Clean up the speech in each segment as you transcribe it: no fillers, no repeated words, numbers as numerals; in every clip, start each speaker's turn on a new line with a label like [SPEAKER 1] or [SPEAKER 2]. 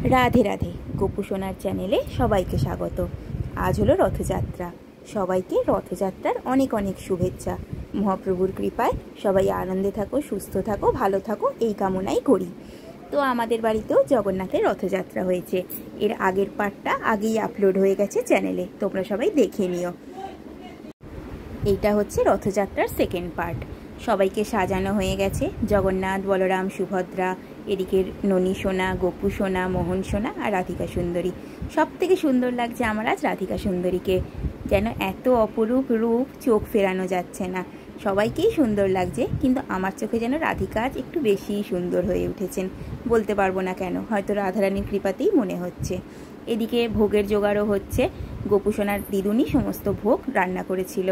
[SPEAKER 1] राधे राधे गोपू सोनार चैनेले सबाइके स्वागत। आज हलो रथयात्रा। सबाइके रथयात्रार अनेक अनेक शुभेच्छा। महाप्रभुर कृपाय सबाई आनंदे थाको, सुस्थ थाको, भालो थाको एई कामनाई करी। तो आमादेर बाड़ीतेও जगन्नाथेर रथयात्रा हयेछे। एर आगेर पार्टटा आगेई आपलोड हये गेछे चैनेले, तोमरा सबाई देखे निओ। एइटा हच्छे रथयात्रार सेकेंड पार्ट। सबाइके साजानो हये गेछे जगन्नाथ, बलराम, सुभद्रा, एदिके ननी सोना, गोपू सोना, मोहन सोना और राधिका सुंदरी। सबथेके सुंदर लागছে আমার আজ রাধিকা সুন্দরীকে। যেন এত অপরূপ রূপ চোখ ফেরানো যাচ্ছে না। সবাইকেই সুন্দর লাগছে, কিন্তু আমার চোখে যেন রাধিকা আজ একটু বেশিই সুন্দর হয়ে উঠেছেন। বলতে পারবো না কেন, হয়তো রাধারানীর কৃপাতেই মনে হচ্ছে। এদিকে ভোগের জোগাড়ও হচ্ছে। গোপু সোনার দিদুনি সমস্ত ভোগ রান্না করেছিল।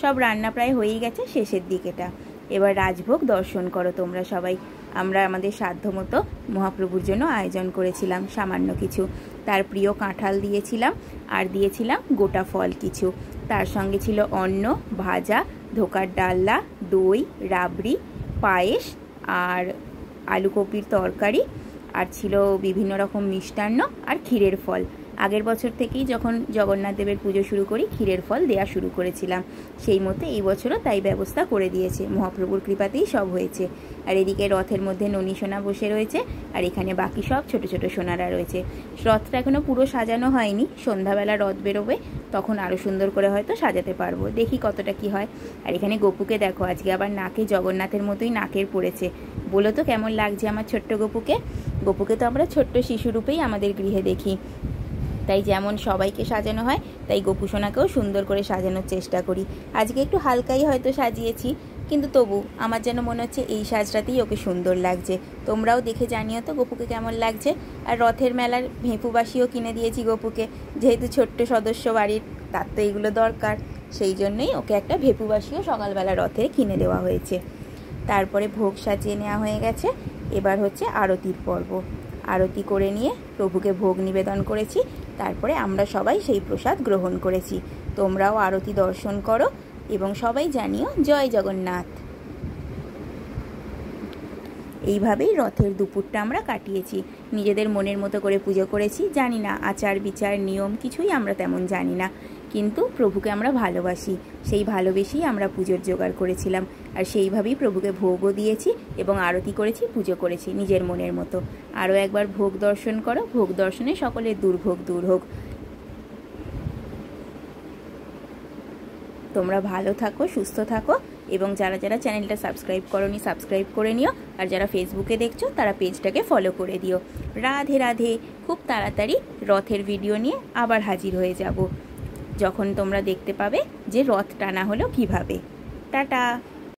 [SPEAKER 1] সব রান্না প্রায় হয়েই গেছে, শেষের দিকেটা। এবার রাজভোগ দর্শন করো তোমরা সবাই। আমরা আমাদের সাধ্যমতো মহাপ্রভুর জন্য আয়োজন করেছিলাম সামান্য কিছু। তার প্রিয় কাঁঠাল দিয়েছিলাম, আর দিয়েছিলাম গোটা ফল কিছু। তার সঙ্গে ছিল অন্ন, ভাজা, ধোকার ডালনা, দই, রাবড়ি, পায়েস আর আলু কপির তরকারি, আর ছিল বিভিন্ন রকম মিষ্টান্ন আর ক্ষীরের ফল। আগের বছর থেকেই যখন জগন্নাথ দেবের পুজো শুরু করি ক্ষীরের ফল দেয়া শুরু করেছিলাম। সেই মতো এই বছরও তাই ব্যবস্থা করে দিয়েছে। মহাপ্রভুর কৃপাতেই সব হয়েছে। আর এদিকে রথের মধ্যে ননী সোনা বসে রয়েছে, আর এখানে বাকি সব ছোট ছোট সোনারা রয়েছে। রথটা এখনো পুরো সাজানো হয়নি। সন্ধ্যাবেলা রথ বেরোবে, তখন আরও সুন্দর করে হয়তো সাজাতে পারবো। দেখি কতটা কি হয়। আর এখানে গোপুকে দেখো, আজকে আবার নাকে জগন্নাথের মতোই নাকের পড়েছে। বলো তো কেমন লাগছে আমার ছোট্ট গোপুকে। গোপুকে তো আমরা ছোট্ট শিশুরূপেই আমাদের গৃহে দেখি। তাই যেমন সবাইকে সাজানো হয়, তাই গোপু সোনাকেও সুন্দর করে সাজানোর চেষ্টা করি। আজকে একটু হালকাই হয়তো সাজিয়েছি, কিন্তু তবু আমার যেন মনে হচ্ছে এই সাজটাতেই ওকে সুন্দর লাগছে। তোমরাও দেখে জানিও তো গোপুকে কেমন লাগছে। আর রথের মেলার ভেঁপুবাসিও কিনে দিয়েছি গোপুকে, যেহেতু ছোট্ট সদস্য বাড়ির, তার তো এইগুলো দরকার। সেই জন্যই ওকে একটা ভেঁপুবাসিও সকালবেলা রথে কিনে দেওয়া হয়েছে। তারপরে ভোগ সাজিয়ে নেওয়া হয়ে গেছে। এবার হচ্ছে আরতির পর্ব। আরতি করে নিয়ে প্রভুকে ভোগ নিবেদন করেছি। তারপরে আমরা সবাই সেই প্রসাদ গ্রহণ করেছি। তোমরাও আরতি দর্শন করো এবং সবাই জানিও জয় জগন্নাথ। এইভাবেই রথের দুপুরটা আমরা কাটিয়েছি। নিজেদের মনের মতো করে পুজো করেছি। জানি না আচার বিচার নিয়ম কিছুই আমরা তেমন জানি না, কিন্তু প্রভুকে আমরা ভালোবাসি। সেই ভালোবেসেই আমরা পুজোর জোগাড় করেছিলাম। আর সেইভাবেই প্রভুকে ভোগও দিয়েছি এবং আরতি করেছি, পুজো করেছি নিজের মনের মতো। আরও একবার ভোগ দর্শন করো। ভোগ দর্শনে সকলের দুর্ভোগ দূর হোক। তোমরা ভালো থাকো, সুস্থ থাকো, এবং যারা যারা চ্যানেলটা সাবস্ক্রাইব করোনি সাবস্ক্রাইব করে নিও। আর যারা ফেসবুকে দেখছো তারা পেজটাকে ফলো করে দিও। রাধে রাধে। খুব তাড়াতাড়ি রথের ভিডিও নিয়ে আবার হাজির হয়ে যাব, যখন তোমরা দেখতে পাবে যে রথ টানা হলো কিভাবে। টাটা।